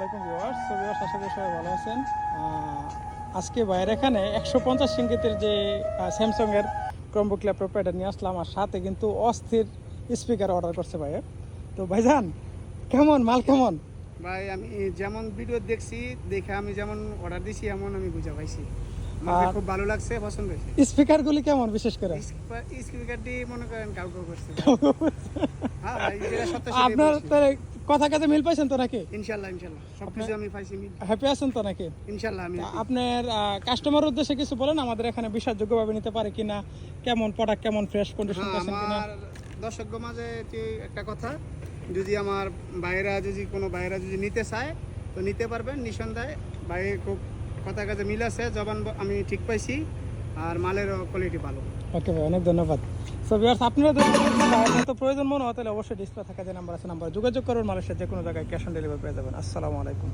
আলাইকুম viewers. So viewers, আশা করি সবাই ভালো আছেন। আজকে বাইরে এখানে 150 ইঞ্চির যে স্যামসাং এর ক্রোমবুক ল্যাপটপ এটা নিয়ে আসলাম, আর সাথে কিন্তু অস্থির স্পিকার অর্ডার করছে ভাই। তো ভাইজান, কেমন মাল কেমন? ভাই আমি যেমন ভিডিও দেখছি দেখে আমি যেমন অর্ডার দিছি এমন আমি বুঝা পাইছি। আমার খুব ভালো লাগছে, পছন্দ হয়েছে। স্পিকারগুলি কেমন বিশেষ করে? স্পিকারটি মনে করেন কাউ করছে। হ্যাঁ ভাই, যেটা সত্য আপনার তাহলে কথা কাজে মিল পাইছেন তো নাকি? ইনশাআল্লাহ সবকিছু আমি পাইছি। হ্যাপি আছেন তো নাকি? ইনশাআল্লাহ আমি আপনার কাস্টমার উদ্দেশ্যে কিছু বলেন, আমাদের এখানে বিশ্বাসযোগ্যভাবে নিতে পারে কিনা, কেমন প্রোডাক্ট, কেমন ফ্রেশ কন্ডিশন পাচ্ছেন কিনা। আমার দর্শকদের মাঝে একটা কথা, যদি আমার ভাইরা কোনো ভাইরা যদি নিতে চায় তো নিতে পারবেন নিঃসন্দেহে। ভাই খুব কথা কাজে মিল আছে, জবান আমি ঠিক পাইছি, আর মালেরও কোয়ালিটি ভালো। ওকে ভাই, অনেক ধন্যবাদ। সো ভিউয়ার্স, আপনারা যদি ভাইয়ের মতো প্রয়োজন মনে হয় তাহলে অবশ্যই ডিসপ্লে থাকা যে নাম্বার আছে, নাম্বার যোগাযোগ করুন। মালয়েশিয়ার যে কোনো জায়গায় ক্যাশ অন ডেলিভারি পেয়ে যাবেন। আসসালামু আলাইকুম।